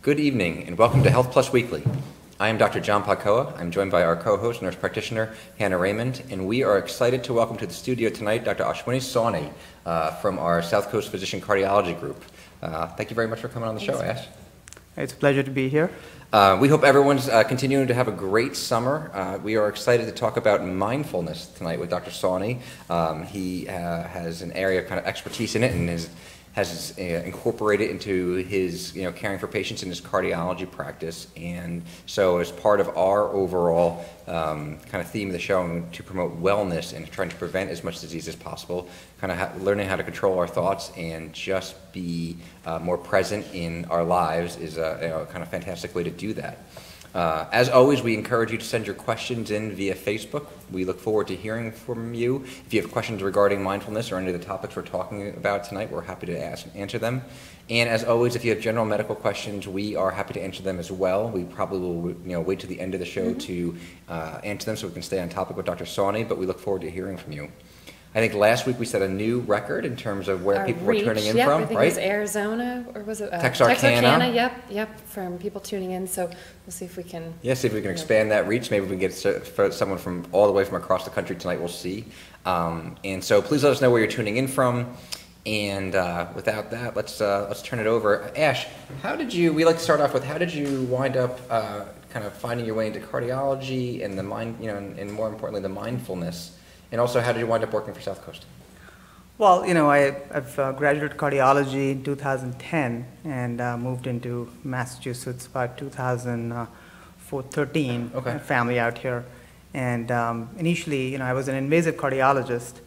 Good evening and welcome to Health Plus Weekly. I am Dr. John Podkowa. I'm joined by our co-host, nurse practitioner, Hannah Raymond, and we are excited to welcome to the studio tonight Dr. Ashwini Sahni from our Southcoast Physician Cardiology Group. Thank you very much for coming on the show, Ash. It's a pleasure to be here. We hope everyone's continuing to have a great summer. We are excited to talk about mindfulness tonight with Dr. Sahni. He has an area of kind of expertise in it and has incorporated into his caring for patients in his cardiology practice. And so as part of our overall kind of theme of the show, to promote wellness and trying to prevent as much disease as possible, kind of learning how to control our thoughts and just be more present in our lives is a kind of fantastic way to do that. As always, we encourage you to send your questions in via Facebook. We look forward to hearing from you. If you have questions regarding mindfulness or any of the topics we're talking about tonight, we're happy to answer them. And as always, if you have general medical questions, we are happy to answer them as well. We probably will wait to the end of the show to answer them so we can stay on topic with Dr. Sahni, but we look forward to hearing from you. I think last week we set a new record in terms of where people were tuning in from, I think right? it was Arizona, or was it Texarkana? Yep, from people tuning in. So we'll see if we can. Yeah, see if we can expand that reach. Maybe we can get someone from all the way from across the country tonight. We'll see. And so please let us know where you're tuning in from. And without that, let's turn it over. Ash, we like to start off with, how did you wind up kind of finding your way into cardiology and the mind, and more importantly, the mindfulness? And also, how did you wind up working for Southcoast? Well, I've graduated cardiology in 2010 and moved into Massachusetts about 2013. Okay. Family out here. And initially, I was an invasive cardiologist,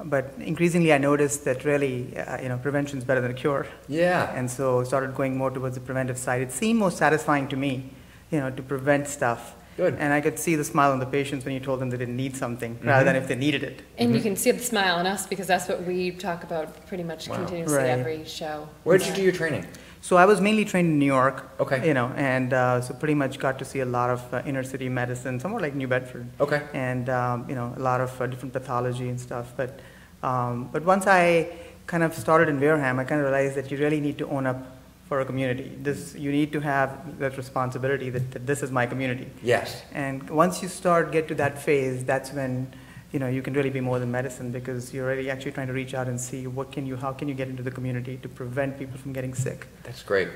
but increasingly I noticed that really, prevention is better than a cure. Yeah. And so started going more towards the preventive side. It seemed more satisfying to me, to prevent stuff. Good. And I could see the smile on the patients when you told them they didn't need something, rather than if they needed it. And you can see the smile on us because that's what we talk about pretty much continuously every show. Where did you do your training? So I was mainly trained in New York. Okay. And so pretty much got to see a lot of inner city medicine, somewhere like New Bedford. Okay. And a lot of different pathology and stuff. But once I kind of started in Wareham, I kind of realized that you really need to own up for a community. You need to have that responsibility that this is my community. Yes. And once you get to that phase, that's when you can really be more than medicine, because you're really actually trying to reach out and see how can you get into the community to prevent people from getting sick. That's great.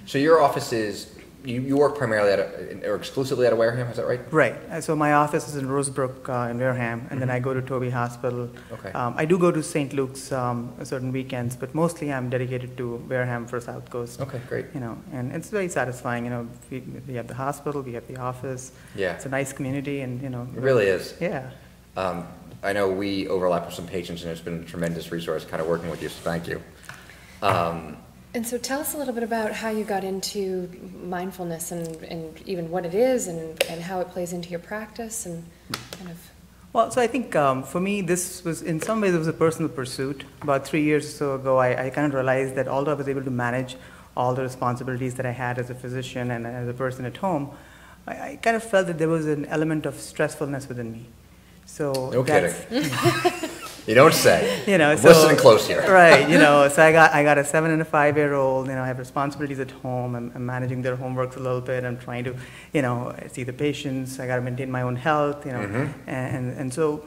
So your office is, you work primarily or exclusively out of Wareham, is that right? Right. So my office is in Rosebrook in Wareham, and then I go to Toby Hospital. Okay. I do go to St. Luke's certain weekends, but mostly I'm dedicated to Wareham for Southcoast. Okay, great. And it's very satisfying. We have the hospital, we have the office. Yeah. It's a nice community, and It really is. Yeah. I know we overlap with some patients, and it's been a tremendous resource kind of working with you, so thank you. And so tell us a little bit about how you got into mindfulness and even what it is and how it plays into your practice and kind of. Well, so I think for me, this was, in some ways, it was a personal pursuit. About 3 years or so ago, I kind of realized that although I was able to manage all the responsibilities that I had as a physician and as a person at home, I kind of felt that there was an element of stressfulness within me. So no kidding. You don't say. So, listening close here. Right. So I got a 7 and a 5-year-old. I have responsibilities at home. I'm managing their homeworks a little bit. I'm trying to, see the patients. I got to maintain my own health. And so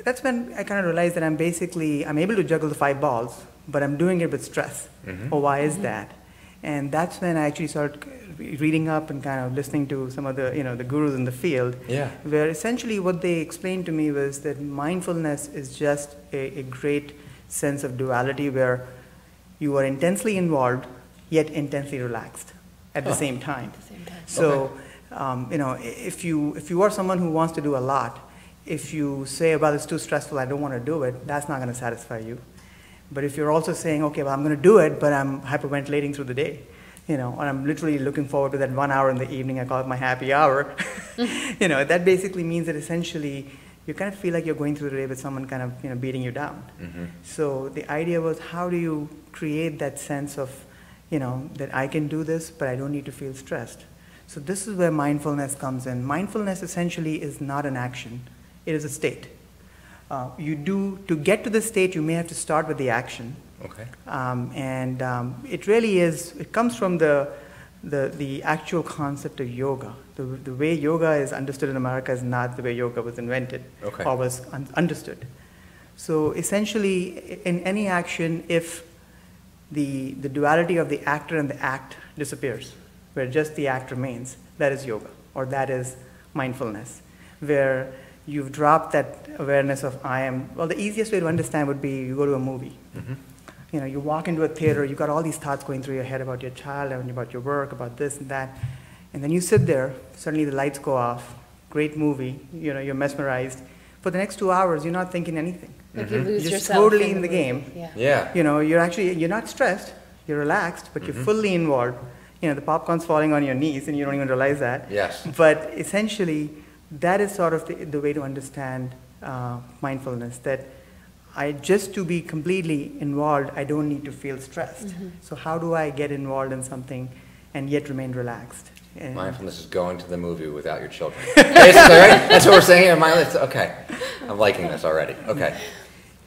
that's when I kind of realized that I'm able to juggle the 5 balls, but I'm doing it with stress. Well, why is that? And that's when I actually started reading up and kind of listening to some of the, the gurus in the field. Yeah. Where essentially what they explained to me was that mindfulness is just a great sense of duality where you are intensely involved, yet intensely relaxed at the same time. So, if you are someone who wants to do a lot, if you say, well, it's too stressful, I don't want to do it, that's not going to satisfy you. But if you're also saying, okay, well, I'm going to do it, but I'm hyperventilating through the day, and I'm literally looking forward to that 1 hour in the evening, I call it my happy hour, that basically means that essentially you kind of feel like you're going through the day with someone kind of, beating you down. So the idea was, how do you create that sense of, that I can do this, but I don't need to feel stressed. So this is where mindfulness comes in. Mindfulness essentially is not an action, it is a state. To get to the state, you may have to start with the action. Okay. It really is, it comes from the the actual concept of yoga, the way yoga is understood in America is not the way yoga was invented or was understood. So essentially, in any action, if the duality of the actor and the act disappears, where just the act remains, that is yoga, or that is mindfulness, where you've dropped that awareness of I am. Well, the easiest way to understand would be you go to a movie. You walk into a theater, you got all these thoughts going through your head about your child, and about your work, about this and that, and then you sit there, suddenly the lights go off, great movie, you're mesmerized. For the next 2 hours, you're not thinking anything. Like you lose You're just yourself totally in the movie. game. Yeah. You're not stressed, you're relaxed, but you're fully involved. The popcorn's falling on your knees, and you don't even realize that. Yes. But essentially, that is sort of the way to understand mindfulness, that just to be completely involved, I don't need to feel stressed. So how do I get involved in something and yet remain relaxed? And Mindfulness is going to the movie without your children. Basically, right? That's what we're saying here. Okay. I'm liking this already. Okay.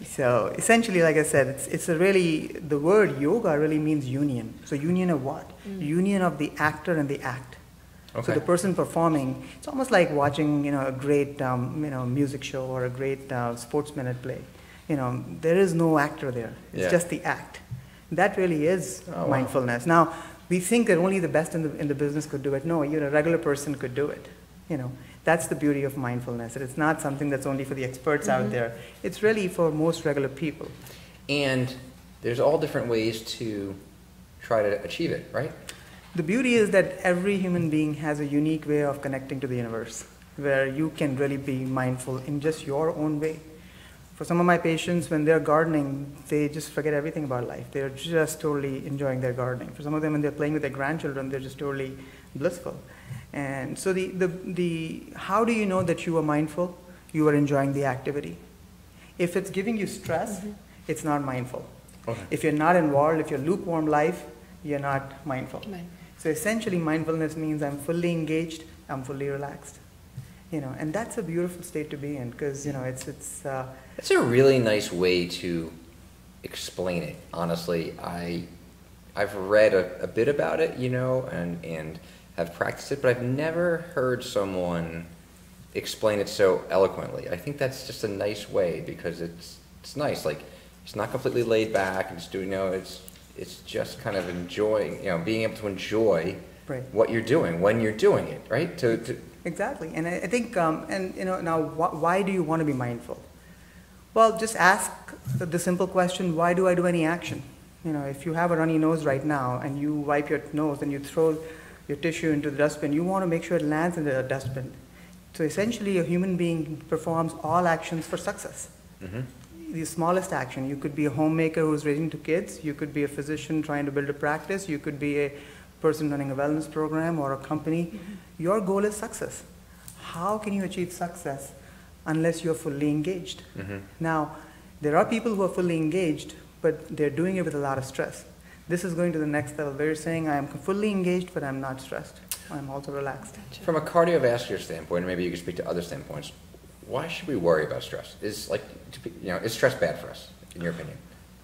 So essentially, like I said, the word yoga really means union. So union of what? Union of the actor and the act. Okay. So the person performing, it's almost like watching, a great, music show or a great sportsman play. There is no actor there. It's just the act. That really is mindfulness. Wow. Now, we think that only the best in the business could do it. No, even a regular person could do it. That's the beauty of mindfulness. It's not something that's only for the experts out there. It's really for most regular people. And there's all different ways to try to achieve it, right? The beauty is that every human being has a unique way of connecting to the universe, where you can really be mindful in just your own way. For some of my patients, when they're gardening, they just forget everything about life. They're just totally enjoying their gardening. For some of them, when they're playing with their grandchildren, they're just totally blissful. And so how do you know that you are mindful? You are enjoying the activity. If it's giving you stress, it's not mindful. Okay. If you're not involved, if you're lukewarm life, you're not mindful. So essentially, mindfulness means I'm fully engaged, I'm fully relaxed. And that's a beautiful state to be in, because it's That's a really nice way to explain it. Honestly, I've read a bit about it, and have practiced it, but I've never heard someone explain it so eloquently. I think that's just a nice way, because it's nice. Like, it's not completely laid back and just doing, it's just kind of enjoying, being able to enjoy what you're doing when you're doing it, right? Exactly. And I think, now why do you want to be mindful? Well, just ask the simple question, why do I do any action? If you have a runny nose right now and you wipe your nose and you throw your tissue into the dustbin, you want to make sure it lands in the dustbin. So essentially, a human being performs all actions for success. The smallest action. You could be a homemaker who's raising 2 kids. You could be a physician trying to build a practice. You could be a person running a wellness program or a company. Your goal is success. How can you achieve success unless you're fully engaged? Now, there are people who are fully engaged, but they're doing it with a lot of stress. This is going to the next level. They're saying, I am fully engaged, but I'm not stressed. I'm also relaxed. From a cardiovascular standpoint, or maybe you could speak to other standpoints, why should we worry about stress? Is stress bad for us, in your opinion?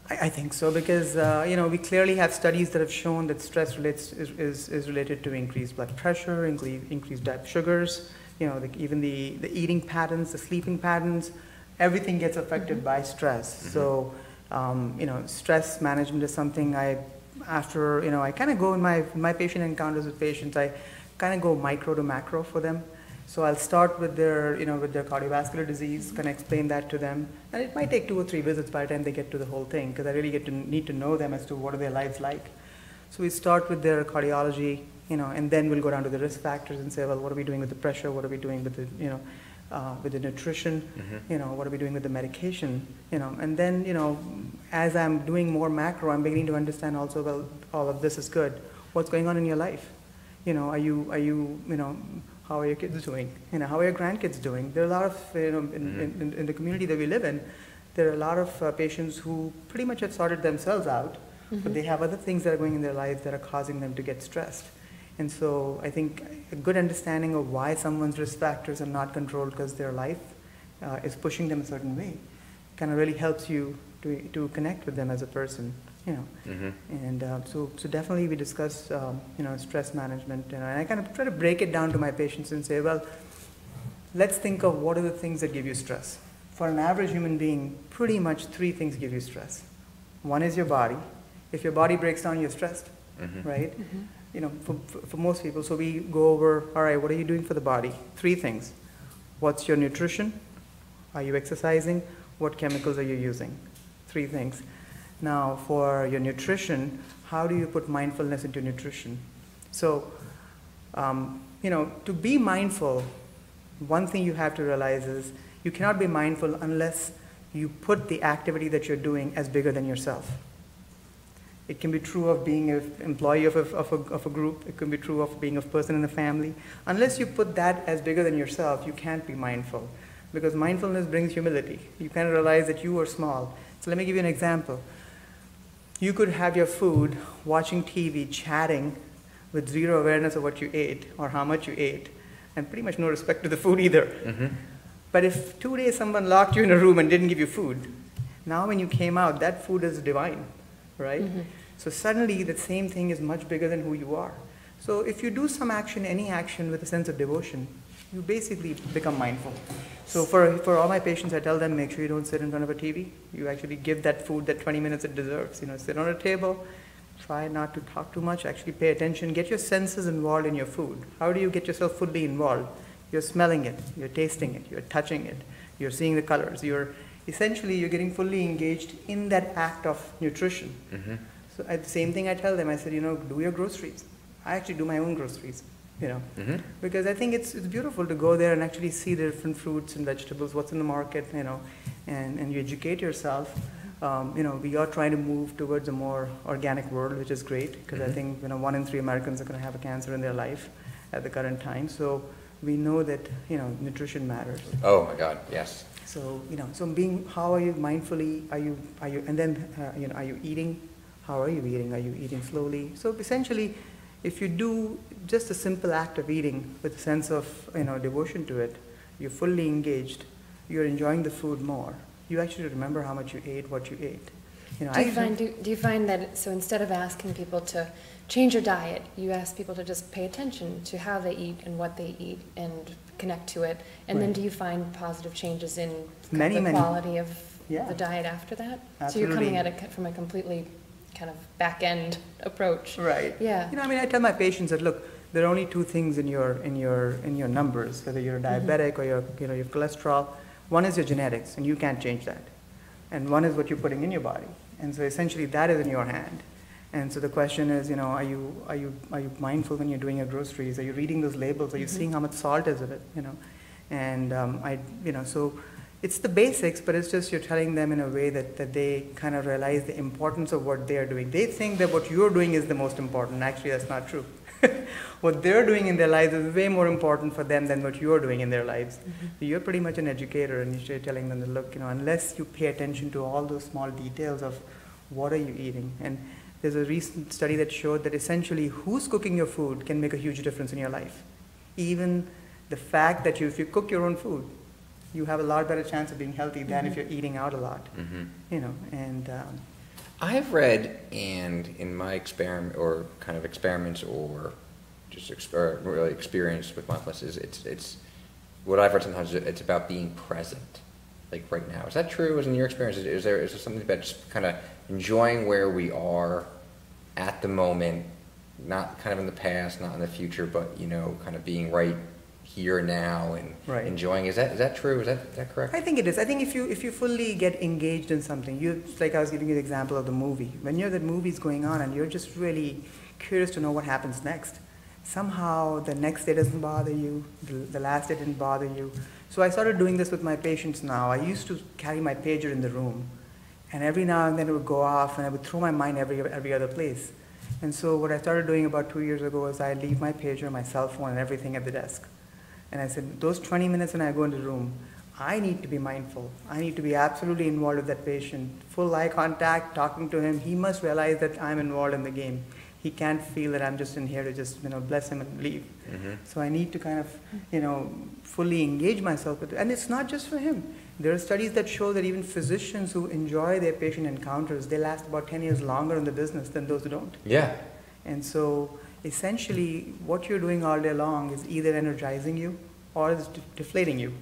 I think so, because we clearly have studies that have shown that stress is related to increased blood pressure, increased blood sugars, even the eating patterns, the sleeping patterns, everything gets affected by stress. So, stress management is something I kind of go in my patient encounters with patients, I kind of go micro to macro for them. So I'll start with their cardiovascular disease, kind of explain that to them. And it might take 2 or 3 visits by the time they get to the whole thing, because I really need to know them as to what are their lives like. So we start with their cardiology, and then we'll go down to the risk factors and say, well, what are we doing with the pressure? What are we doing with the nutrition? What are we doing with the medication? And then, as I'm doing more macro, I'm beginning to understand also, well, all of this is good. What's going on in your life? How are your kids doing? How are your grandkids doing? There are a lot of, in the community that we live in, there are a lot of patients who pretty much have sorted themselves out, but they have other things that are going in their life that are causing them to get stressed. And so I think a good understanding of why someone's risk factors are not controlled because their life is pushing them a certain way kind of really helps you to connect with them as a person. you know. And so definitely we discuss, stress management, and I kind of try to break it down to my patients and say, well, let's think of what are the things that give you stress. For an average human being, pretty much 3 things give you stress. One is your body. If your body breaks down, you're stressed, right? For most people. So we go over, all right, what are you doing for the body? 3 things. What's your nutrition? Are you exercising? What chemicals are you using? 3 things. Now, for your nutrition, how do you put mindfulness into nutrition? So, to be mindful, one thing you have to realize is you cannot be mindful unless you put the activity that you're doing as bigger than yourself. It can be true of being an employee of a group. It can be true of being a person in a family. Unless you put that as bigger than yourself, you can't be mindful. Because mindfulness brings humility. You kind of realize that you are small. So let me give you an example. You could have your food, watching TV, chatting, with zero awareness of what you ate or how much you ate, and pretty much no respect to the food either. But if 2 days someone locked you in a room and didn't give you food, now when you came out, that food is divine, right? So suddenly the same thing is much bigger than who you are. So if you do some action, any action with a sense of devotion, you basically become mindful. So for all my patients, I tell them, make sure you don't sit in front of a TV. You actually give that food that 20 minutes it deserves. Sit on a table, try not to talk too much, actually pay attention, get your senses involved in your food. How do you get yourself fully involved? You're smelling it, you're tasting it, you're touching it, you're seeing the colors. You're getting fully engaged in that act of nutrition. So the same thing I tell them, I said, do your groceries. I actually do my own groceries. Because I think it's beautiful to go there and actually see the different fruits and vegetables, what's in the market, and you educate yourself. We are trying to move towards a more organic world, which is great, because I think 1 in 3 Americans are going to have a cancer in their life at the current time. So we know that nutrition matters. Oh my God, yes. So how are you mindfully? Are you eating? How are you eating? Are you eating slowly? So essentially, if you do just a simple act of eating with a sense of devotion to it, you're fully engaged, you're enjoying the food more. You actually remember how much you ate, what you ate. Do you find that, so instead of asking people to change your diet, you ask people to just pay attention to how they eat and what they eat and connect to it, and then do you find positive changes in the quality of the diet after that? Absolutely. So you're coming at it from a completely kind of back-end approach. Right. Yeah. I tell my patients that, look, there are only 2 things in your numbers, whether you're a diabetic or your cholesterol. One is your genetics, and you can't change that. And one is what you're putting in your body. And so essentially that is in your hand. And so the question is, are you mindful when you're doing your groceries? Are you reading those labels? Are you seeing how much salt is in it? And so it's the basics, but it's just you're telling them in a way that they kind of realize the importance of what they're doing. They think that what you're doing is the most important. Actually, that's not true. What they're doing in their lives is way more important for them than what you're doing in their lives. So you're pretty much an educator, and you're telling them that, look, unless you pay attention to all those small details of what are you eating. And there's a recent study that showed that essentially who's cooking your food can make a huge difference in your life. Even the fact that if you cook your own food, you have a lot better chance of being healthy than if you're eating out a lot. I've read, and in my experiment or kind of experiments or just really experience with mindfulness, it's what I've read sometimes. It's about being present, like right now. Is that true? As in your experience, is there something about just kind of enjoying where we are at the moment, not kind of in the past, not in the future, but kind of being right here now and enjoying. Is that true? Is that correct? I think it is. I think if you fully get engaged in something, like I was giving you the example of the movie. When the movie's going on and you're just really curious to know what happens next, somehow the next day doesn't bother you, the last day didn't bother you. So I started doing this with my patients now. I used to carry my pager in the room, and every now and then it would go off, and I would throw my mind every other place. And so what I started doing about 2 years ago is I leave my pager, my cell phone, and everything at the desk. And I said, those 20 minutes when I go into the room, I need to be mindful. I need to be absolutely involved with that patient. Full eye contact, talking to him. He must realize that I'm involved in the game. He can't feel that I'm just in here to just, bless him and leave. So I need to kind of, fully engage myself with it. And it's not just for him. There are studies that show that even physicians who enjoy their patient encounters, they last about 10 years longer in the business than those who don't. Yeah. And so essentially what you're doing all day long is either energizing you or it's deflating you.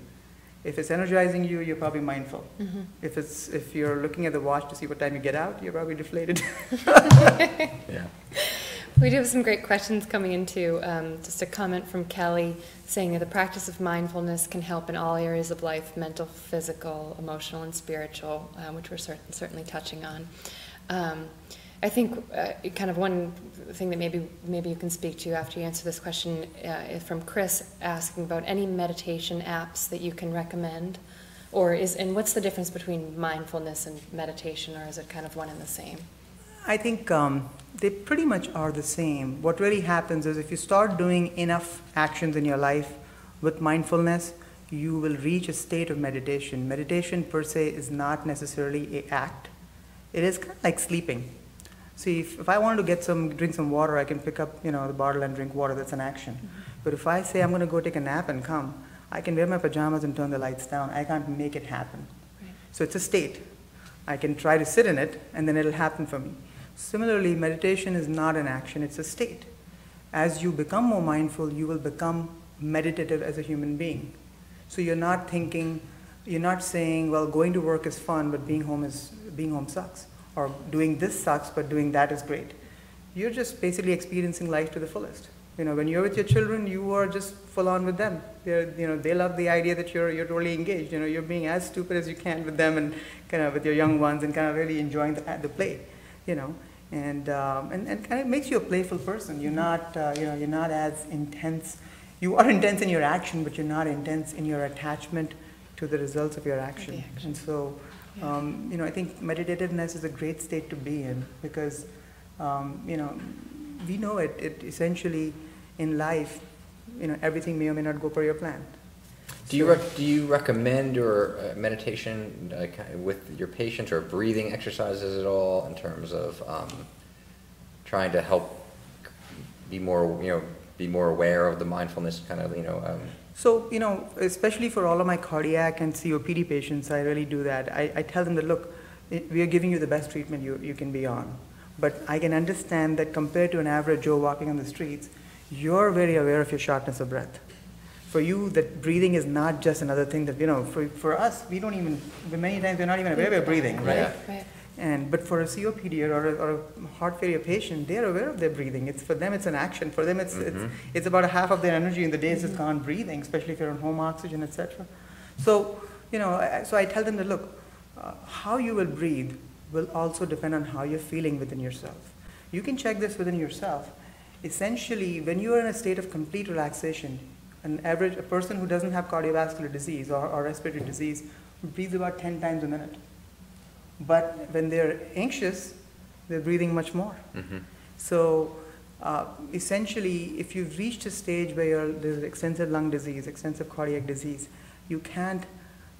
If it's energizing you, you're probably mindful. Mm-hmm. If you're looking at the watch to see what time you get out, you're probably deflated. Yeah. We do have some great questions coming in too. Just a comment from Kelly saying that the practice of mindfulness can help in all areas of life, mental, physical, emotional, and spiritual, which we're certainly touching on. I think kind of one thing that maybe you can speak to after you answer this question is from Chris asking about any meditation apps that you can recommend, and what's the difference between mindfulness and meditation, or is it kind of one and the same? I think they pretty much are the same. What really happens is if you start doing enough actions in your life with mindfulness, you will reach a state of meditation. Meditation per se is not necessarily an act. It is kind of like sleeping. See, if I wanted to drink some water, I can pick up, the bottle and drink water. That's an action. Mm-hmm. But if I say I'm going to go take a nap and come, I can wear my pajamas and turn the lights down. I can't make it happen. Right. So it's a state. I can try to sit in it, and then it'll happen for me. Similarly, meditation is not an action. It's a state. As you become more mindful, you will become meditative as a human being. So you're not saying, well, going to work is fun, but being home sucks. Or doing this sucks, but doing that is great. You're just basically experiencing life to the fullest. When you're with your children, you are just full on with them. They love the idea that you're totally engaged. You're being as stupid as you can with them, and kind of with your young ones, and kind of really enjoying the play. And kind of makes you a playful person. You're not as intense. You are intense in your action, but you're not intense in your attachment to the results of your action. And so. Yeah. I think meditativeness is a great state to be in because, we know it essentially in life, everything may or may not go per your plan. Do you recommend or meditation with your patients or breathing exercises at all in terms of trying to help be more aware of the mindfulness kind of So, especially for all of my cardiac and COPD patients, I really do that. I tell them that, look, we are giving you the best treatment you can be on. But I can understand that compared to an average Joe walking on the streets, you're very aware of your shortness of breath. For you, that breathing is not just another thing that, for us, many times we're not even aware we're breathing, right? Right. But for a COPD or a heart failure patient, they're aware of their breathing. For them, it's an action. For them, it's about a half of their energy in the day is just gone breathing, especially if you're on home oxygen, etc. So, so I tell them that, look, how you will breathe will also depend on how you're feeling within yourself. You can check this within yourself. Essentially, when you are in a state of complete relaxation, a person who doesn't have cardiovascular disease or respiratory disease breathes about 10 times a minute. But when they're anxious, they're breathing much more. Mm-hmm. So essentially, if you've reached a stage where there's extensive lung disease, extensive cardiac disease, you can't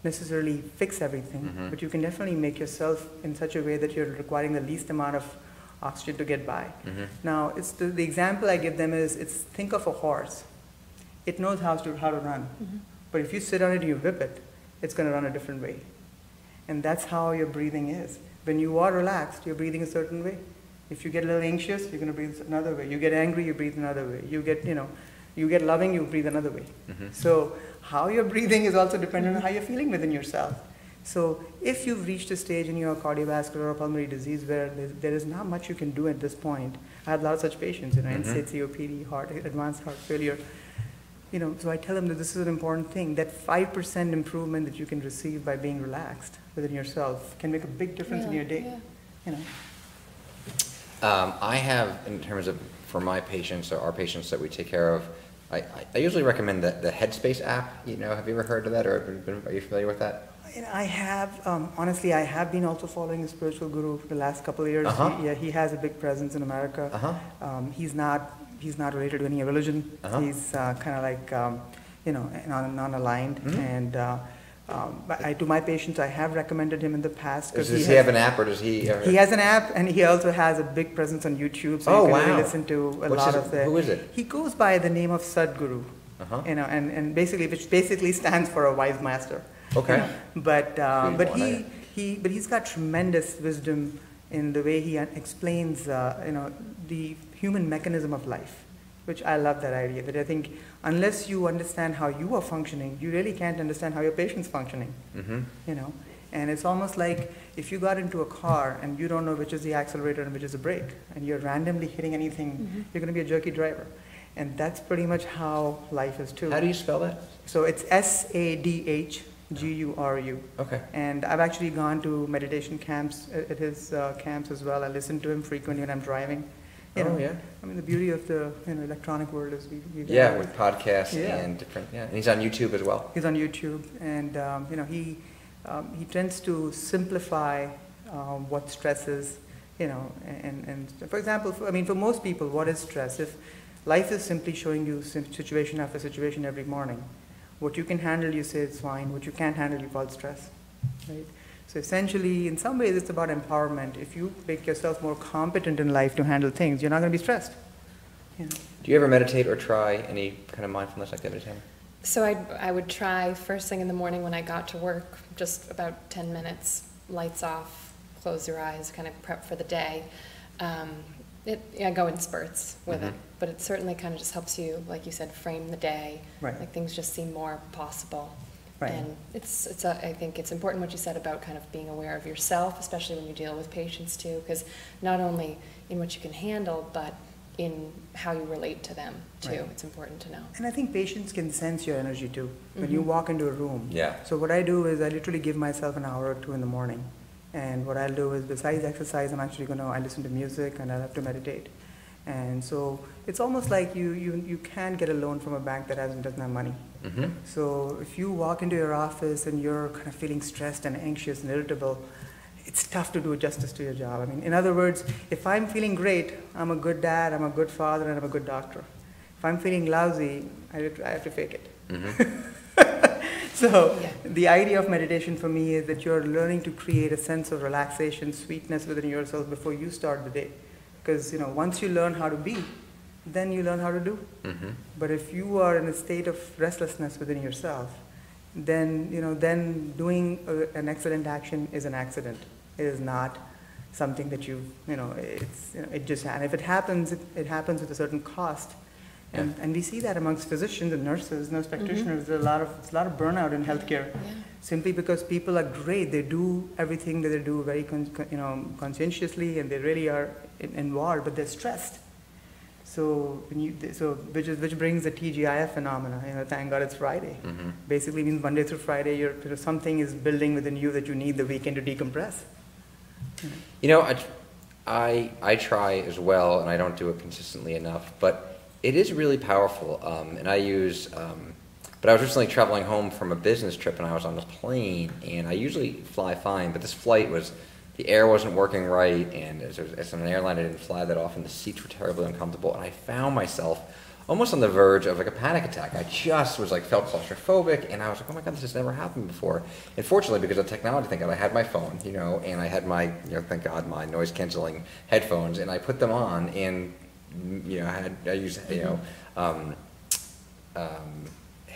necessarily fix everything, mm-hmm. but you can definitely make yourself in such a way that you're requiring the least amount of oxygen to get by. Mm-hmm. Now, it's the example I give them is, think of a horse. It knows how to run, mm-hmm. but if you sit on it and you whip it, it's going to run a different way. And that's how your breathing is. When you are relaxed, you're breathing a certain way. If you get a little anxious, you're going to breathe another way. You get angry, you breathe another way. You get loving, you breathe another way. Mm-hmm. So how you're breathing is also dependent on how you're feeling within yourself. So if you've reached a stage in your cardiovascular or pulmonary disease where there is not much you can do at this point, I have a lot of such patients, mm-hmm. end-stage COPD, advanced heart failure. So I tell them that this is an important thing, that 5% improvement that you can receive by being relaxed within yourself can make a big difference in your day. Yeah. I have, in terms of, for my patients or our patients that we take care of, I usually recommend the Headspace app. Have you ever heard of that, or are you familiar with that? I have, honestly, I have been also following a spiritual guru for the last couple of years. Uh-huh. He has a big presence in America. Uh-huh. He's not related to any religion. Uh-huh. He's kind of like, non-aligned. Mm-hmm. And to my patients, I have recommended him in the past. Does he have an app, or does he? He has an app, and he also has a big presence on YouTube. So you can really listen to Who is it? He goes by the name of Sadhguru. Uh-huh. And which basically stands for a wise master. Okay. But he's got tremendous wisdom in the way he explains, the human mechanism of life, which I love that idea. That I think unless you understand how you are functioning, you really can't understand how your patient's functioning. Mm-hmm. And it's almost like if you got into a car and you don't know which is the accelerator and which is the brake, and you're randomly hitting anything, mm-hmm. you're going to be a jerky driver. And that's pretty much how life is too. How do you spell that? So it's Sadhguru. Okay. And I've actually gone to meditation camps at his camps as well. I listen to him frequently when I'm driving. Yeah. I mean, the beauty of the electronic world is we with podcasts and different. Yeah, and he's on YouTube as well. He's on YouTube, and he tends to simplify what stress is. And for example, for most people, what is stress? If life is simply showing you situation after situation every morning, what you can handle, you say it's fine. What you can't handle, you call it stress, right? So essentially, in some ways, it's about empowerment. If you make yourself more competent in life to handle things, you're not going to be stressed. Do you ever meditate or try any kind of mindfulness activity, Tammy? So I would try first thing in the morning when I got to work, just about 10 minutes, lights off, close your eyes, kind of prep for the day. I go in spurts with mm-hmm. it, but it certainly kind of just helps you, like you said, frame the day. Right. Like things just seem more possible. Right. And I think it's important what you said about kind of being aware of yourself, especially when you deal with patients too, because not only in what you can handle, but in how you relate to them too. Right. It's important to know. And I think patients can sense your energy too when mm-hmm. you walk into a room. Yeah. So what I do is I literally give myself an hour or two in the morning. And what I'll do is, besides exercise, I listen to music and I love to meditate. And so it's almost like you can't get a loan from a bank that doesn't have money. Mm-hmm. So if you walk into your office and you're kind of feeling stressed and anxious and irritable, it's tough to do justice to your job. In other words, if I'm feeling great, I'm a good dad, I'm a good father, and I'm a good doctor. If I'm feeling lousy, I have to fake it. Mm-hmm. So the idea of meditation for me is that you're learning to create a sense of relaxation, sweetness within yourself before you start the day. Because once you learn how to be, then you learn how to do. Mm-hmm. But if you are in a state of restlessness within yourself, then doing an excellent action is an accident. It is not something that it just, and if it happens, it happens with a certain cost. And we see that amongst physicians and nurses, nurse practitioners. Mm-hmm. There's a lot of burnout in healthcare, simply because people are great. They do everything that they do very conscientiously, and they really are involved, but they're stressed. So which brings the TGIF phenomena. Thank God it's Friday. Mm-hmm. Basically means Monday through Friday, something is building within you that you need the weekend to decompress. I try as well, and I don't do it consistently enough, but it is really powerful, and I use, but I was recently traveling home from a business trip, and I was on the plane, and I usually fly fine, but this flight the air wasn't working right, and as an airline I didn't fly that often, the seats were terribly uncomfortable, and I found myself almost on the verge of a panic attack. I just felt claustrophobic, and I was like, oh my God, this has never happened before. And fortunately, because of technology, thank God, I had my phone, and I had my, thank God, my noise-canceling headphones, and I put them on, and I use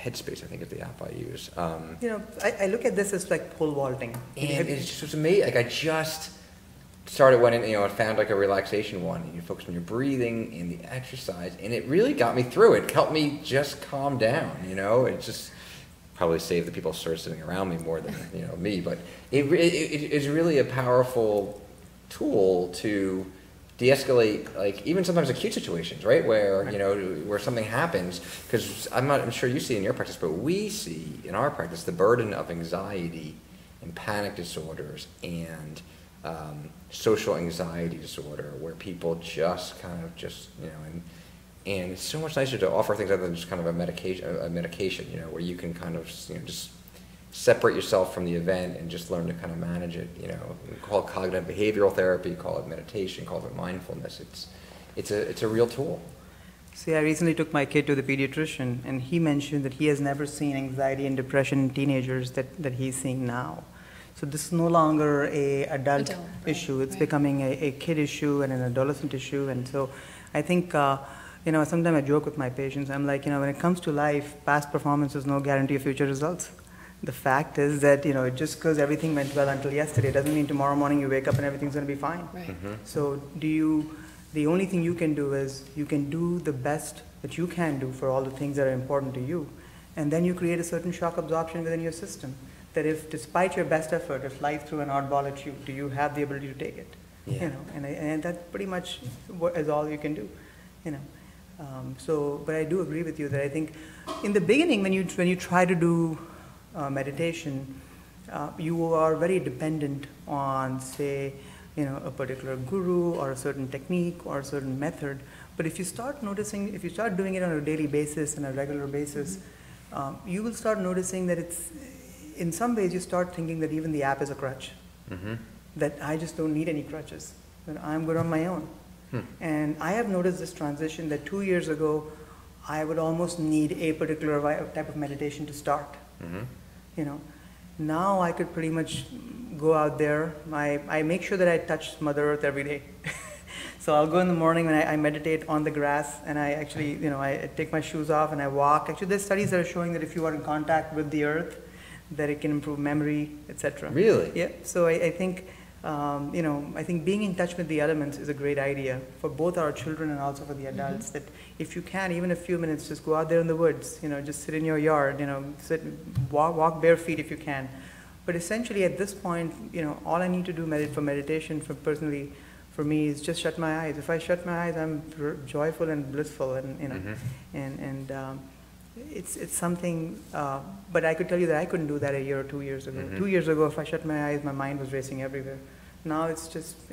Headspace, I think is the app I use. I look at this as like pole vaulting. And it was amazing. Like I just went in, and found like a relaxation one. And you focus on your breathing and the exercise, and it really got me through. It helped me just calm down. It just probably saved the people sitting around me more than me. But it is really a powerful tool to de-escalate, like even sometimes acute situations, right? Where where something happens, because I'm sure you see in your practice, but we see in our practice the burden of anxiety and panic disorders and social anxiety disorder, where people and it's so much nicer to offer things other than just kind of a medication, where you can kind of just separate yourself from the event and just learn to kind of manage it. Call it cognitive behavioral therapy, call it meditation, call it mindfulness. It's a real tool. See, I recently took my kid to the pediatrician, and he mentioned that he has never seen anxiety and depression in teenagers that he's seeing now. So this is no longer a adult issue. It's becoming a kid issue and an adolescent issue. And so I think, sometimes I joke with my patients. I'm like, when it comes to life, past performance is no guarantee of future results. The fact is that, just because everything went well until yesterday doesn't mean tomorrow morning you wake up and everything's going to be fine. Right. So the only thing you can do is you can do the best that you can do for all the things that are important to you. And then you create a certain shock absorption within your system. That if, despite your best effort, if life threw an oddball at you, do you have the ability to take it? Yeah. And that's pretty much is all you can do. But I do agree with you that I think in the beginning when you try to do meditation, you are very dependent on, say, a particular guru or a certain technique or a certain method. But if you start doing it on a daily basis and a regular basis, you will start noticing that in some ways you start thinking that even the app is a crutch. That I just don't need any crutches, that I'm good on my own. And I have noticed this transition that 2 years ago, I would almost need a particular type of meditation to start. Now I could pretty much go out there. I make sure that I touch Mother Earth every day. So I'll go in the morning when I meditate on the grass, and I actually, I take my shoes off and I walk. Actually, there's studies that are showing that if you are in contact with the earth, that it can improve memory, etc. Really? Yeah. So I think, I think being in touch with the elements is a great idea for both our children and also for the adults. That if you can, even a few minutes, just go out there in the woods. Just sit in your yard. Walk bare feet if you can. But essentially, at this point, all I need to do for meditation, for me, is just shut my eyes. If I shut my eyes, I'm joyful and blissful, and it's something. But I could tell you that I couldn't do that a year or 2 years ago. 2 years ago, if I shut my eyes, my mind was racing everywhere. Now it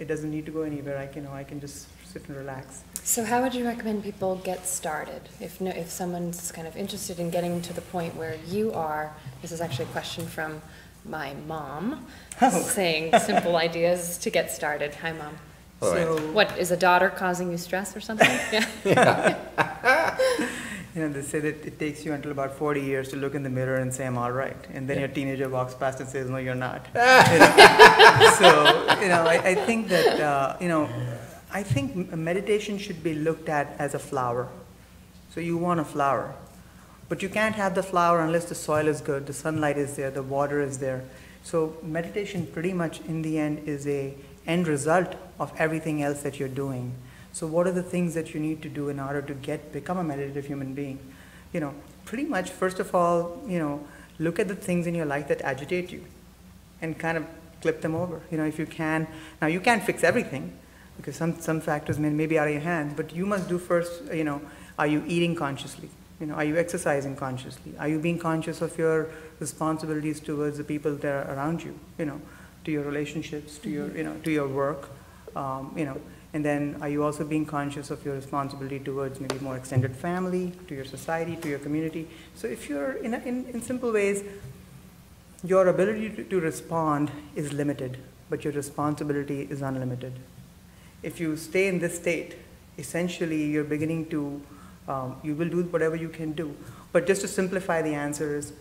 doesn't need to go anywhere. I can just sit and relax. So how would you recommend people get started if someone's kind of interested in getting to the point where you are? This is actually a question from my mom, saying simple ideas to get started. Hi, Mom. So, what, is a daughter causing you stress or something? Yeah. They say that it takes you until about 40 years to look in the mirror and say, I'm all right. And then your teenager walks past and says, no, you're not. I think that, I think meditation should be looked at as a flower. So you want a flower. But you can't have the flower unless the soil is good, the sunlight is there, the water is there. So meditation pretty much in the end is a end result of everything else that you're doing. So what are the things that you need to do in order to become a meditative human being? Pretty much, first of all, look at the things in your life that agitate you and kind of clip them over. If you can. Now, you can't fix everything because some factors may be out of your hands, but you must do first, are you eating consciously? Are you exercising consciously? Are you being conscious of your responsibilities towards the people that are around you? To your relationships, to your, to your work, and then are you also being conscious of your responsibility towards maybe more extended family, to your society, to your community? So if you're, in simple ways, your ability to respond is limited, but your responsibility is unlimited. If you stay in this state, essentially you're beginning to, you will do whatever you can do. But just to simplify the answer is,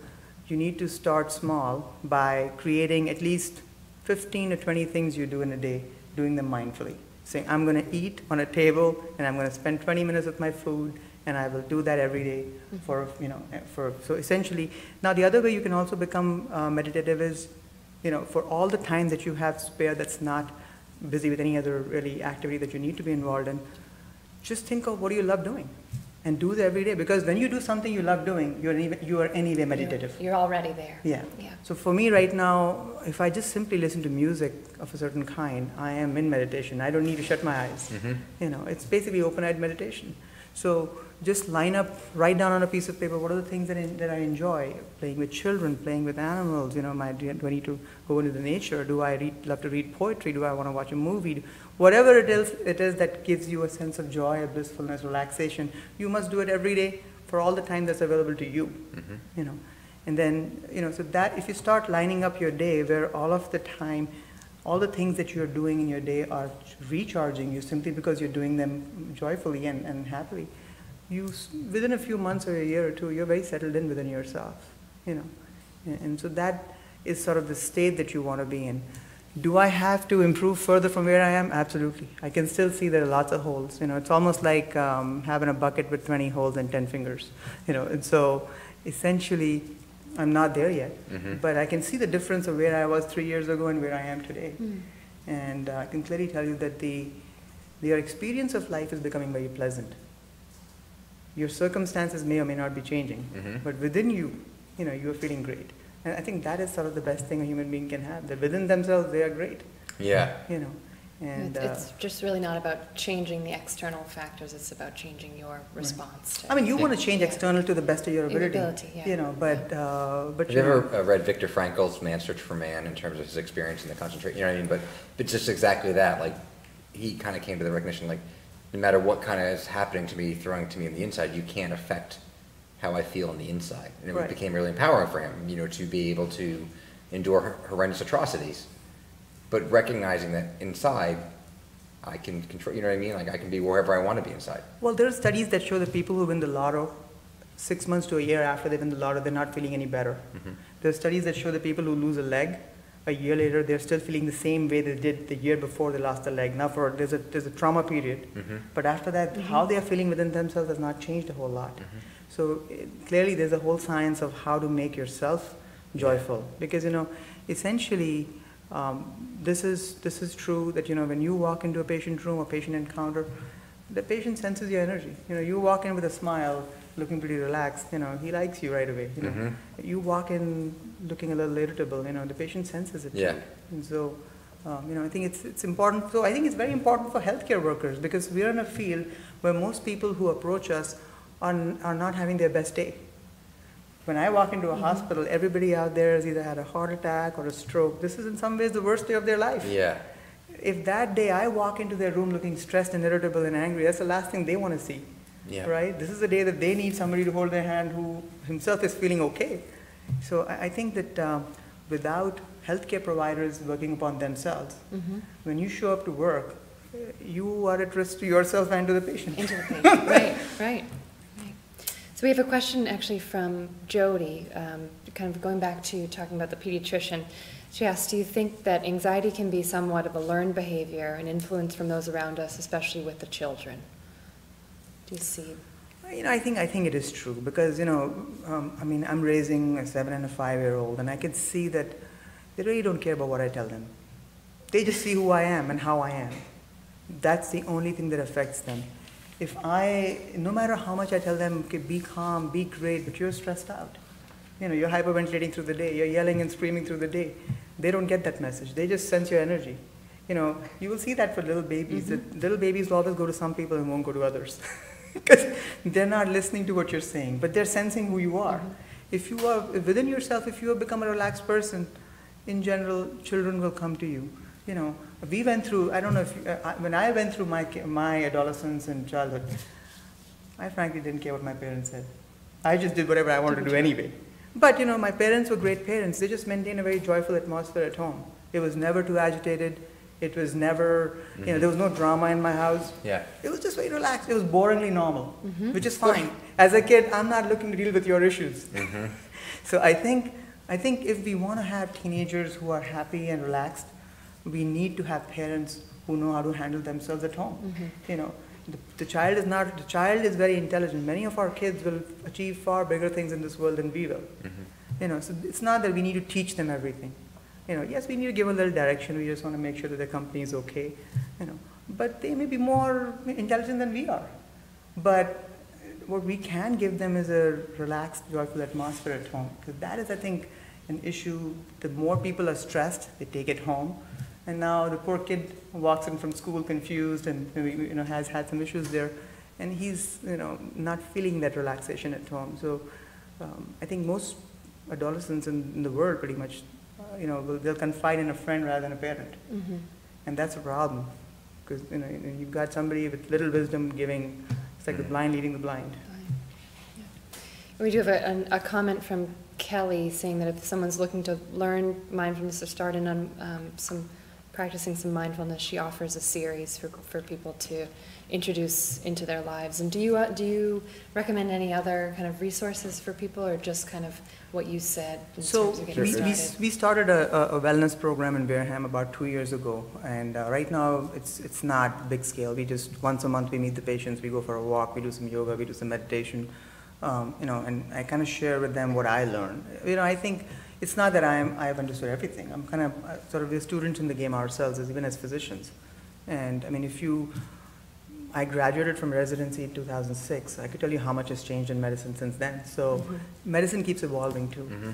you need to start small by creating at least 15 to 20 things you do in a day, doing them mindfully. Saying, I'm going to eat on a table, and I'm going to spend 20 minutes with my food, and I will do that every day so essentially. Now, the other way you can also become meditative is, for all the time that you have spare that's not busy with any other really activity that you need to be involved in, just think of what do you love doing. And do that every day, because when you do something you love doing, you are anyway meditative. You're already there. Yeah. So for me right now, if I just simply listen to music of a certain kind, I am in meditation. I don't need to shut my eyes. It's basically open-eyed meditation. So just write down on a piece of paper, what are the things that I enjoy? Playing with children, playing with animals, do I need to go into the nature? Do I love to read poetry? Do I want to watch a movie? Whatever it is that gives you a sense of joy, of blissfulness, relaxation, you must do it every day for all the time that's available to you. And then, so that if you start lining up your day where all of the time, all the things that you're doing in your day are recharging you simply because you're doing them joyfully and happily, within a few months or a year or two, you're very settled in within yourself, And so that is sort of the state that you want to be in. Do I have to improve further from where I am? Absolutely. I can still see there are lots of holes. It's almost like having a bucket with 20 holes and 10 fingers. And so essentially, I'm not there yet, but I can see the difference of where I was 3 years ago and where I am today. And I can clearly tell you that your experience of life is becoming very pleasant. Your circumstances may or may not be changing, but within you, you are feeling great. And I think that is sort of the best thing a human being can have, that within themselves they are great. Yeah. And it's just really not about changing the external factors, it's about changing your response to I mean, you want to change external to the best of your ability. But have you ever read Viktor Frankl's Man's Search for Man in terms of his experience in the concentration? You know what I mean? But just exactly that. Like, he kind of came to the recognition, like, no matter what kind of is happening to me, throwing to me on the inside, you can't affect how I feel on the inside. And it became really empowering for him, to be able to endure horrendous atrocities, but recognizing that inside, I can control, you know what I mean? Like, I can be wherever I want to be inside. Well, there are studies that show that people who win the lotto, 6 months to a year after they win the lotto, they're not feeling any better. There are studies that show that people who lose a leg, a year later, they're still feeling the same way they did the year before they lost the leg. Now, there's a trauma period, but after that, how they are feeling within themselves has not changed a whole lot. So clearly, there's a whole science of how to make yourself joyful, because essentially, this is true that when you walk into a patient room or patient encounter, the patient senses your energy. You walk in with a smile, looking pretty relaxed, he likes you right away. You walk in looking a little irritable, the patient senses it. Yeah. And so, I think it's important. So I think it's very important for healthcare workers, because we're in a field where most people who approach us are not having their best day. When I walk into a hospital, everybody out there has either had a heart attack or a stroke. This is in some ways the worst day of their life. Yeah. If that day I walk into their room looking stressed and irritable and angry, that's the last thing they want to see. Yeah. Right? This is the day that they need somebody to hold their hand who himself is feeling okay. So I think that without healthcare providers working upon themselves, when you show up to work, you are at risk to yourself and to the patient. Into the patient. Right. So we have a question actually from Jody, kind of going back to talking about the pediatrician. She asks, do you think that anxiety can be somewhat of a learned behavior and influence from those around us, especially with the children? Do you see? I think it is true, because I'm raising a 7 and a 5-year-old, and I can see that they really don't care about what I tell them. They just see who I am and how I am. That's the only thing that affects them. No matter how much I tell them, okay, be calm, be great, but you're stressed out. You're hyperventilating through the day, you're yelling and screaming through the day. They don't get that message. They just sense your energy. You will see that for little babies. That little babies will always go to some people and won't go to others. Because they're not listening to what you're saying, but they're sensing who you are. If you are within yourself, if you have become a relaxed person, in general, children will come to you. We went through, I don't know if when I went through my adolescence and childhood, I frankly didn't care what my parents said. I just did whatever I wanted to do anyway. But my parents were great parents. They just maintained a very joyful atmosphere at home. It was never too agitated. It was never, there was no drama in my house. Yeah. It was just very relaxed. It was boringly normal, which is fine. As a kid, I'm not looking to deal with your issues. So I think if we want to have teenagers who are happy and relaxed, we need to have parents who know how to handle themselves at home. The child is very intelligent. Many of our kids will achieve far bigger things in this world than we will. So it's not that we need to teach them everything. Yes, we need to give a little direction. We just want to make sure that the company is okay. But they may be more intelligent than we are. But what we can give them is a relaxed, joyful atmosphere at home. Because that is, I think, an issue. The more people are stressed, they take it home. And now the poor kid walks in from school confused and has had some issues there, and he's not feeling that relaxation at home. So I think most adolescents in the world pretty much they'll confide in a friend rather than a parent, and that's a problem, because you've got somebody with little wisdom giving. It's like the blind leading the blind. We do have a comment from Kelly saying that if someone's looking to learn mindfulness or start in on practicing some mindfulness, she offers a series for people to introduce into their lives. And do you recommend any other kind of resources for people, or just kind of what you said in terms of getting started? We started a wellness program in Wareham about 2 years ago, and right now it's not big scale. We just once a month we meet the patients, we go for a walk, we do some yoga, we do some meditation. and I kind of share with them what I learned. I think it's not that I've understood everything. I'm kind of sort of a student in the game ourselves, even as physicians. And I mean, I graduated from residency in 2006. I could tell you how much has changed in medicine since then. So medicine keeps evolving too.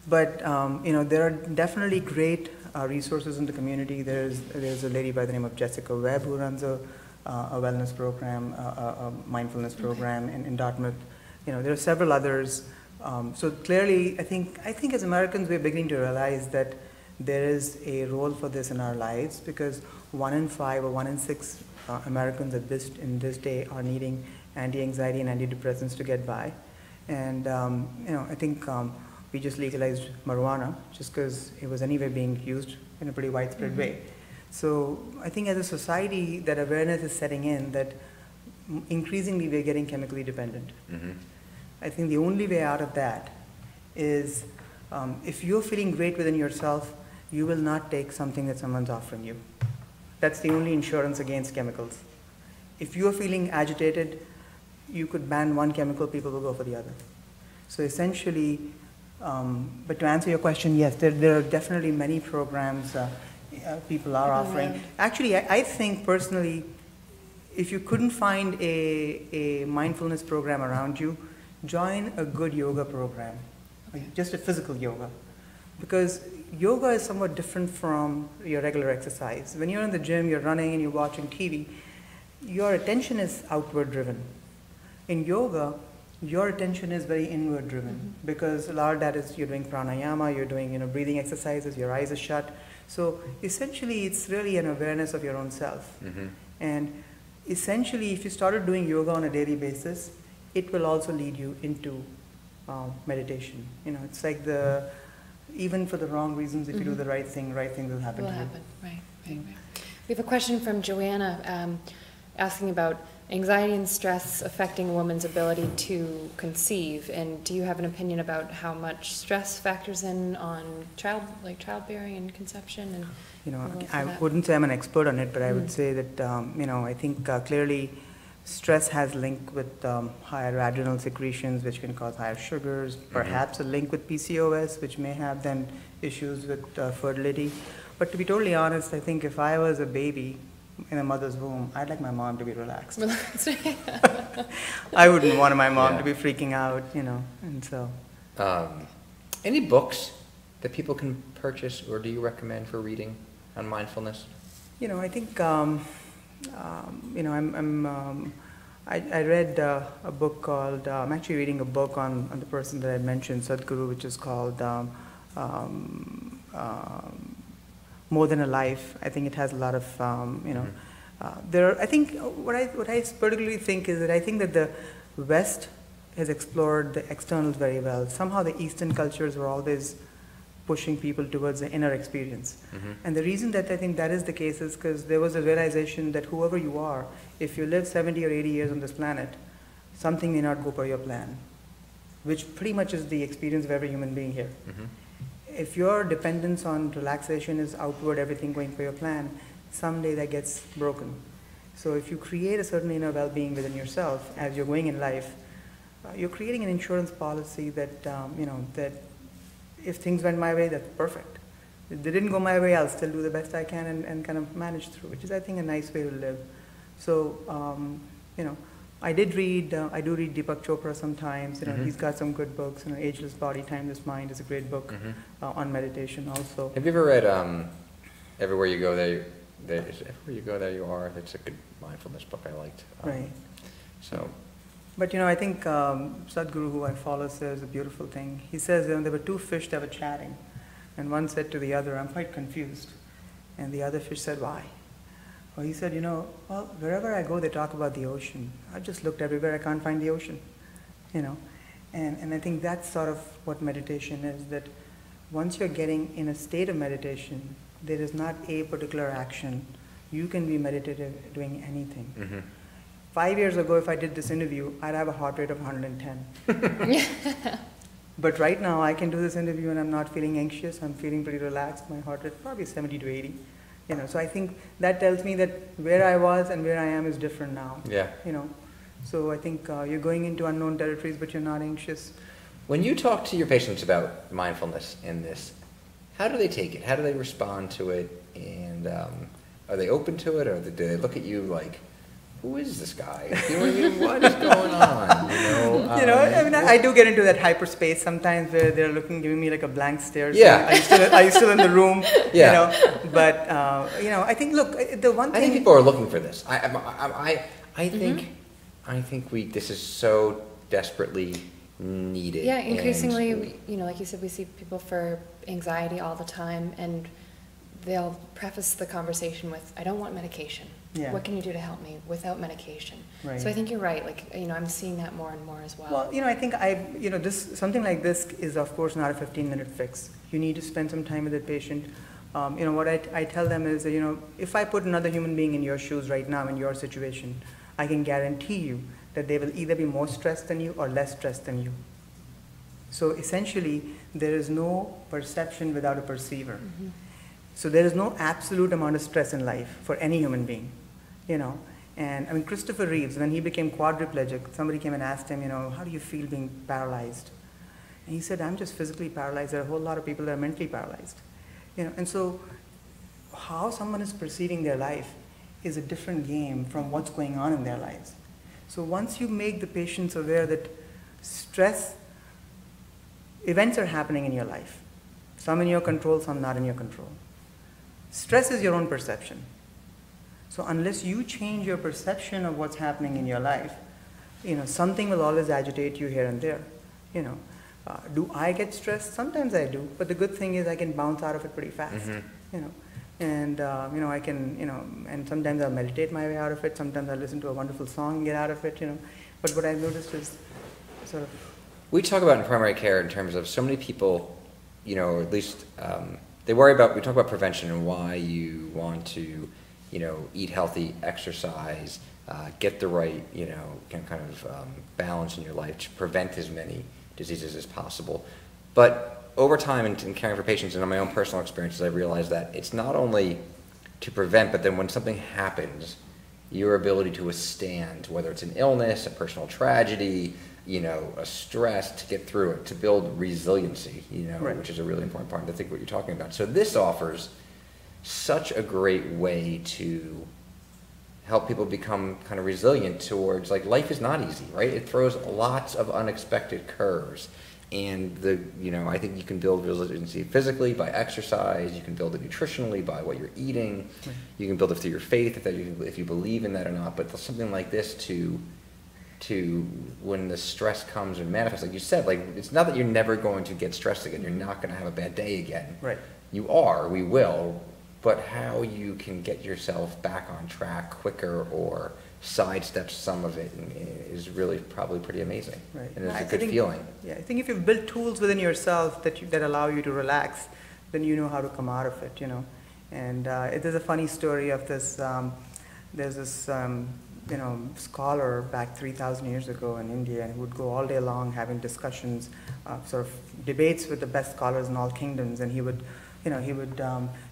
There are definitely great resources in the community. There's a lady by the name of Jessica Webb who runs a wellness program, a mindfulness program in Dartmouth. There are several others. So clearly, I think as Americans, we're beginning to realize that there is a role for this in our lives, because 1 in 5 or 1 in 6 Americans in this day are needing anti-anxiety and antidepressants to get by. And I think we just legalized marijuana just because it was anyway being used in a pretty widespread way. So I think as a society, that awareness is setting in that increasingly we're getting chemically dependent. I think the only way out of that is if you're feeling great within yourself, you will not take something that someone's offering you. That's the only insurance against chemicals. If you're feeling agitated, you could ban one chemical, people will go for the other. So essentially, but to answer your question, yes, there are definitely many programs people are offering. Actually, I think personally, if you couldn't find a mindfulness program around you, join a good yoga program, just a physical yoga. Because yoga is somewhat different from your regular exercise. When you're in the gym, you're running and you're watching TV, your attention is outward driven. In yoga, your attention is very inward driven, because a lot of that is you're doing pranayama, you're doing breathing exercises, your eyes are shut. So essentially, it's really an awareness of your own self. And essentially, if you started doing yoga on a daily basis, it will also lead you into meditation. It's like even for the wrong reasons, if you do the right thing will happen to you. Right. We have a question from Joanna asking about anxiety and stress affecting a woman's ability to conceive, and do you have an opinion about how much stress factors in on childbearing and conception? And I wouldn't say I'm an expert on it, but I would say that I think clearly stress has link with higher adrenal secretions, which can cause higher sugars, perhaps a link with PCOS, which may have then issues with fertility. But to be totally honest, I think if I was a baby in a mother's womb, I'd like my mom to be relaxed. I wouldn't want my mom to be freaking out, and so. Any books that people can purchase, or do you recommend for reading on mindfulness? I think, I read a book called, I'm actually reading a book on the person that I mentioned, Sadhguru, which is called More Than a Life. I think it has a lot of, I think what I particularly think is that I think that the West has explored the externals very well. Somehow the Eastern cultures were always pushing people towards the inner experience. And the reason that I think that is the case is because there was a realization that whoever you are, if you live 70 or 80 years on this planet, something may not go per your plan, which pretty much is the experience of every human being here. If your dependence on relaxation is outward, everything going per your plan, someday that gets broken. So if you create a certain inner well-being within yourself as you're going in life, you're creating an insurance policy that, that if things went my way, that's perfect. If they didn't go my way, I'll still do the best I can and kind of manage through, which is, I think, a nice way to live. So, I do read Deepak Chopra sometimes. He's got some good books. Ageless Body, Timeless Mind is a great book on meditation also. Have you ever read Everywhere You Go, Everywhere You Go, There You Are? It's a good mindfulness book I liked. Right. So. But I think Sadhguru, who I follow, says a beautiful thing. He says there were two fish that were chatting, and one said to the other, "I'm quite confused." And the other fish said, "Why?" Well, he said, well, wherever I go, they talk about the ocean. I've just looked everywhere, I can't find the ocean. And I think that's sort of what meditation is, that once you're getting in a state of meditation, there is not a particular action. You can be meditative doing anything. 5 years ago, if I did this interview, I'd have a heart rate of 110. But right now, I can do this interview and I'm not feeling anxious. I'm feeling pretty relaxed. My heart rate is probably 70 to 80. So I think that tells me that where I was and where I am is different now. Yeah. So I think you're going into unknown territories, but you're not anxious. When you talk to your patients about mindfulness in this, how do they take it? How do they respond to it? And are they open to it, or do they look at you like, who is this guy? What is going on? I mean, I do get into that hyperspace sometimes where they're giving me like a blank stare. Yeah. Are you still in the room? Yeah. But I think, look, the one thing. I think people are looking for this. I think this is so desperately needed. Yeah, increasingly, like you said, we see people for anxiety all the time, and they'll preface the conversation with, I don't want medication. Yeah. What can you do to help me without medication? Right. So I think you're right. I'm seeing that more and more as well. Well, I think something like this is, of course, not a 15-minute fix. You need to spend some time with the patient. What I tell them is that, if I put another human being in your shoes right now, in your situation, I can guarantee you that they will either be more stressed than you or less stressed than you. So essentially, there is no perception without a perceiver. Mm-hmm. So there is no absolute amount of stress in life for any human being, And I mean, Christopher Reeves, when he became quadriplegic, somebody came and asked him, how do you feel being paralyzed? And he said, I'm just physically paralyzed. There are a whole lot of people that are mentally paralyzed. And so how someone is perceiving their life is a different game from what's going on in their lives. So once you make the patients aware that stress events are happening in your life, some in your control, some not in your control. Stress is your own perception. So unless you change your perception of what's happening in your life, something will always agitate you here and there. Do I get stressed? Sometimes I do, but the good thing is I can bounce out of it pretty fast. Mm-hmm. I can, and sometimes I'll meditate my way out of it. Sometimes I'll listen to a wonderful song and get out of it. But what I've noticed is sort of. We talk about in primary care in terms of so many people, or at least we talk about prevention and why you want to, eat healthy, exercise, get the right, kind of balance in your life to prevent as many diseases as possible. But over time in caring for patients and in my own personal experiences, I've realized that it's not only to prevent, but then when something happens, your ability to withstand, whether it's an illness, a personal tragedy, a stress, to get through it, to build resiliency, right. Which is a really important part, I think, what you're talking about. So this offers such a great way to help people become kind of resilient towards, life is not easy, right? It throws lots of unexpected curves. And I think you can build resiliency physically by exercise. You can build it nutritionally by what you're eating. Right. You can build it through your faith if you believe in that or not. But something like this to when the stress comes and manifests, like you said, it's not that you're never going to get stressed again. You're not going to have a bad day again. Right. You are. We will. But how you can get yourself back on track quicker or sidestep some of it is really probably pretty amazing. Right. And it's a good feeling. Yeah, I think if you've built tools within yourself that allow you to relax, then you know how to come out of it, And there's a funny story of this, there's this, scholar back 3,000 years ago in India, and he would go all day long having discussions, sort of debates with the best scholars in all kingdoms, and he would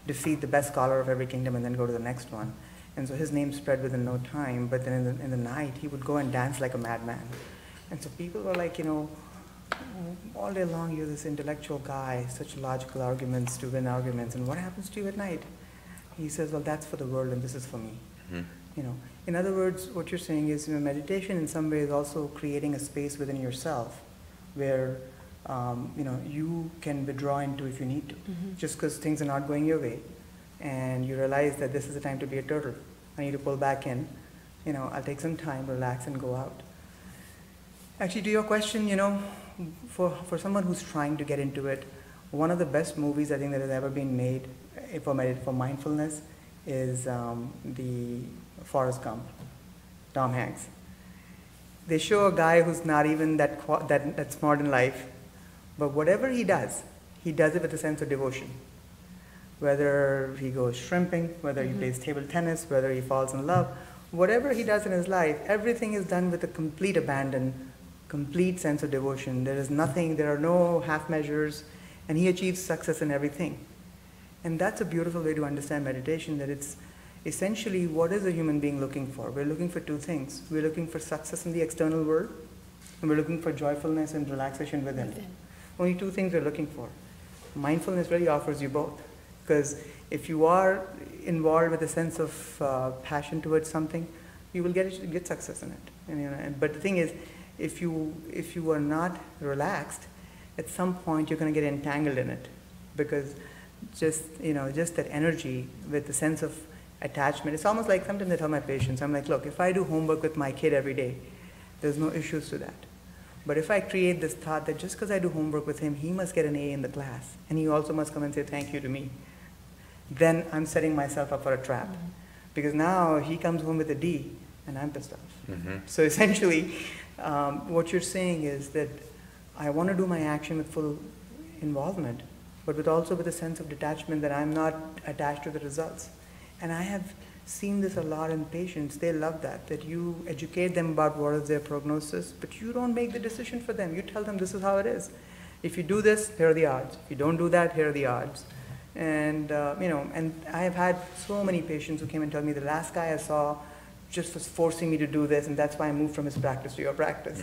defeat the best scholar of every kingdom and then go to the next one. And so his name spread within no time, but then in the night, he would go and dance like a madman. And so people were like, all day long you're this intellectual guy, such logical arguments to win arguments, and what happens to you at night? He says, well, that's for the world and this is for me. Mm-hmm. In other words, what you're saying is, meditation in some way is also creating a space within yourself where, you can withdraw into if you need to, mm-hmm. just because things are not going your way. And you realize that this is the time to be a turtle. I need to pull back in. I'll take some time, relax, and go out. Actually, to your question, for someone who's trying to get into it, one of the best movies I think that has ever been made for mindfulness is the Forrest Gump, Tom Hanks. They show a guy who's not even that smart in life, but whatever he does it with a sense of devotion. Whether he goes shrimping, whether he plays table tennis, whether he falls in love, whatever he does in his life, everything is done with a complete abandon, complete sense of devotion. There are no half measures, and he achieves success in everything. And that's a beautiful way to understand meditation, that it's, essentially, what is a human being looking for? We're looking for two things. We're looking for success in the external world, and we're looking for joyfulness and relaxation within. Only two things we're looking for. Mindfulness really offers you both, because if you are involved with a sense of passion towards something, you will get success in it. But the thing is, if you are not relaxed, at some point you're going to get entangled in it, because just that energy with the sense of attachment. It's almost like sometimes I tell my patients, I'm like, look, if I do homework with my kid every day, there's no issues to that. But if I create this thought that just because I do homework with him, he must get an A in the class, and he also must come and say thank you to me, then I'm setting myself up for a trap. Because now he comes home with a D, and I'm pissed off. So essentially, what you're saying is that I want to do my action with full involvement, but also with a sense of detachment that I'm not attached to the results. And I have seen this a lot in patients. They love that you educate them about what is their prognosis, but you don't make the decision for them. You tell them this is how it is. If you do this, here are the odds. If you don't do that, here are the odds. And and I have had so many patients who came and tell me the last guy I saw just was forcing me to do this, and that's why I moved from his practice to your practice.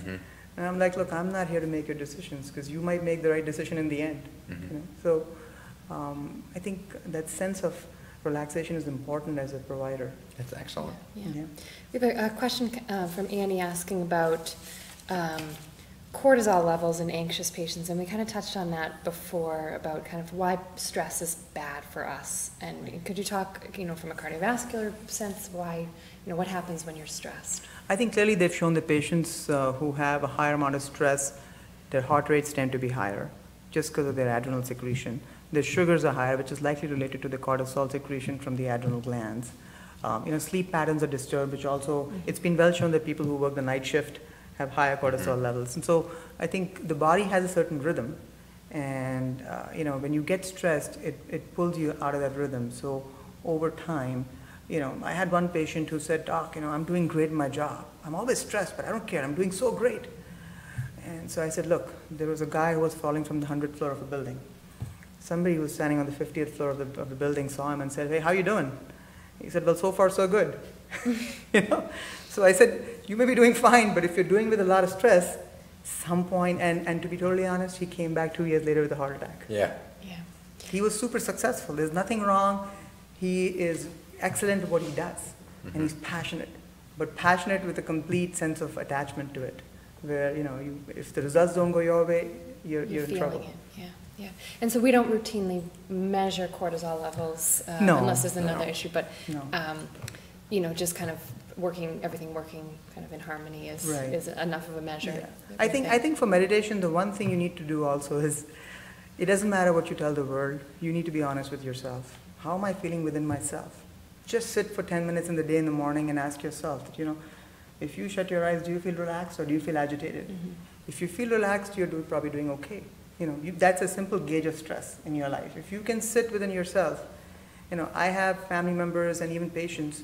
And I'm like, look, I'm not here to make your decisions, because you might make the right decision in the end. So I think that sense of relaxation is important as a provider. That's excellent. Yeah. We have a question from Annie asking about cortisol levels in anxious patients, and we kind of touched on that before about kind of why stress is bad for us. And could you talk, from a cardiovascular sense, why, what happens when you're stressed? I think clearly they've shown that patients who have a higher amount of stress, their heart rates tend to be higher just because of their adrenal secretion. Their sugars are higher, which is likely related to the cortisol secretion from the adrenal glands. Sleep patterns are disturbed, which also, it's been well shown that people who work the night shift have higher cortisol levels. And so I think the body has a certain rhythm, and when you get stressed, it pulls you out of that rhythm. So over time, I had one patient who said, Doc, I'm doing great in my job. I'm always stressed, but I don't care. I'm doing so great. And so I said, look, there was a guy who was falling from the 100th floor of a building. Somebody who was standing on the 50th floor of the building saw him and said, hey, how you doing? He said, well, so far so good. So I said, you may be doing fine, but if you're doing with a lot of stress, some point, and to be totally honest, he came back 2 years later with a heart attack. Yeah. He was super successful. There's nothing wrong. He is excellent at what he does, and he's passionate, but passionate with a complete sense of attachment to it, where, if the results don't go your way, you're in trouble. Yeah. And so we don't routinely measure cortisol levels unless there's another issue, but just kind of everything working kind of in harmony is enough of a measure. Yeah. I think for meditation, the one thing you need to do also is, it doesn't matter what you tell the world, you need to be honest with yourself. How am I feeling within myself? Just sit for 10 minutes in the day in the morning and ask yourself, if you shut your eyes, do you feel relaxed or do you feel agitated? If you feel relaxed, you're probably doing okay. That's a simple gauge of stress in your life. If you can sit within yourself, I have family members and even patients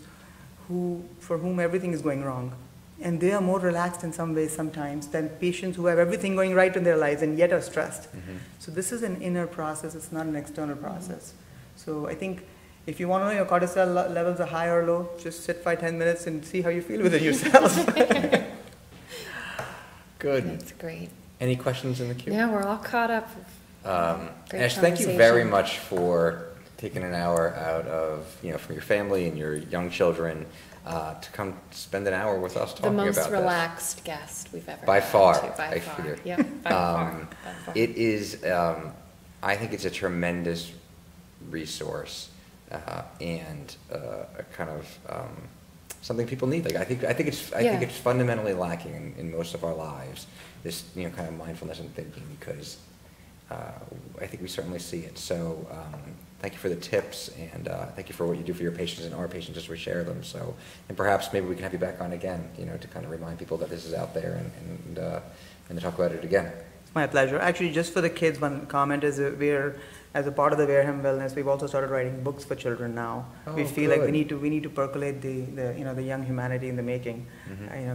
for whom everything is going wrong. And they are more relaxed in some ways sometimes than patients who have everything going right in their lives and yet are stressed. So this is an inner process, it's not an external process. So I think if you want to know your cortisol levels are high or low, just sit 5-10 minutes and see how you feel within yourself. Good. That's great. Any questions in the queue? Yeah, we're all caught up. Ash, thank you very much for taking an hour out of, from your family and your young children to come spend an hour with us talking about this. The most relaxed guest we've ever by had. Far, By I far. figure. Yeah, by far. It is, I think it's a tremendous resource and a kind of something people need. Like I think it's fundamentally lacking in most of our lives. This kind of mindfulness and thinking, because I think we certainly see it. So thank you for the tips, and thank you for what you do for your patients and our patients as we share them. So, and perhaps maybe we can have you back on again, to kind of remind people that this is out there and to talk about it again. It's my pleasure. Actually, just for the kids, one comment is as a part of the Wareham Wellness, we've also started writing books for children now. We feel like we need to percolate the young humanity in the making.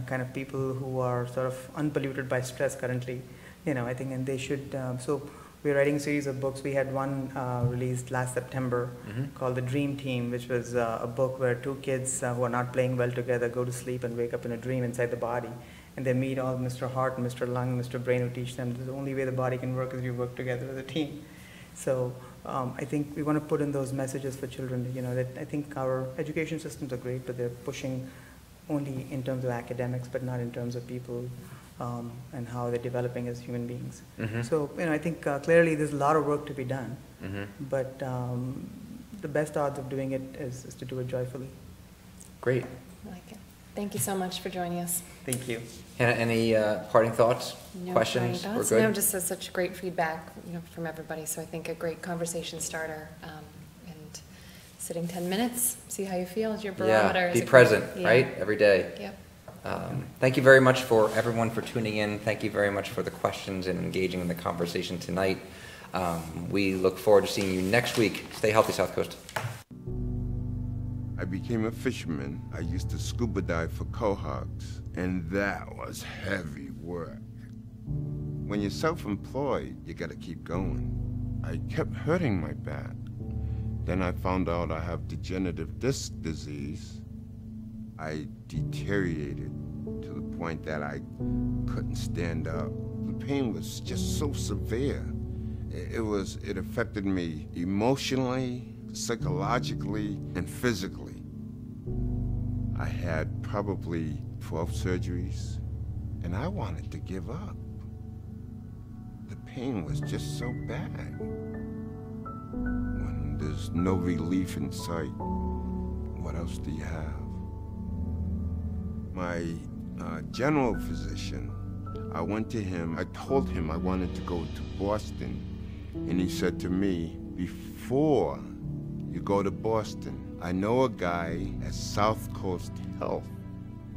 Kind of people who are sort of unpolluted by stress currently. I think, and they should. So we're writing a series of books. We had one released last September called The Dream Team, which was a book where two kids who are not playing well together go to sleep and wake up in a dream inside the body. And they meet all Mr. Heart, Mr. Lung, Mr. Brain, who teach them the only way the body can work is you work together as a team. So I think we want to put in those messages for children, that I think our education systems are great, but they're pushing only in terms of academics, but not in terms of people and how they're developing as human beings. So, I think clearly there's a lot of work to be done, but the best odds of doing it is to do it joyfully. Great. I like it. Thank you so much for joining us. Thank you. Hannah, any parting thoughts, No questions? parting thoughts? We're good? No, just such great feedback from everybody. So I think a great conversation starter. And sitting 10 minutes, see how you feel as your barometer. Yeah, is be a great- present, yeah. right? Every day. Yep. Thank you very much for everyone for tuning in. Thank you very much for the questions and engaging in the conversation tonight. We look forward to seeing you next week. Stay healthy, Southcoast. I became a fisherman. I used to scuba dive for cohogs, and that was heavy work. When you're self-employed, you gotta keep going. I kept hurting my back. Then I found out I have degenerative disc disease. I deteriorated to the point that I couldn't stand up. The pain was just so severe. It affected me emotionally, psychologically, and physically. I had probably 12 surgeries, and I wanted to give up. The pain was just so bad. When there's no relief in sight, what else do you have? My general physician, I went to him, I told him I wanted to go to Boston, and he said to me, before you go to Boston, I know a guy at Southcoast Health.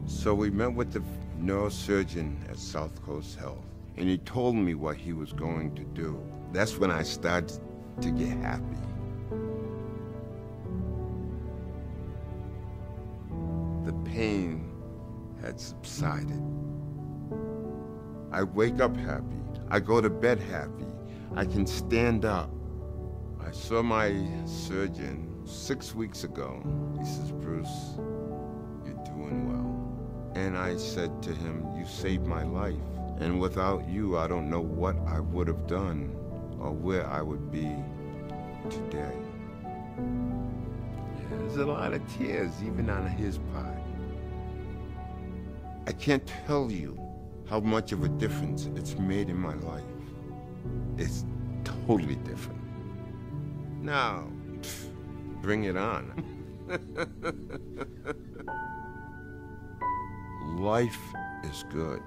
So we met with the neurosurgeon at Southcoast Health, and he told me what he was going to do. That's when I started to get happy. The pain had subsided. I wake up happy. I go to bed happy. I can stand up. I saw my surgeon 6 weeks ago. He says, Bruce, you're doing well. And I said to him, you saved my life. And without you, I don't know what I would have done or where I would be today. Yeah, there's a lot of tears, even on his part. I can't tell you how much of a difference it's made in my life. It's totally different. Now, bring it on. Life is good.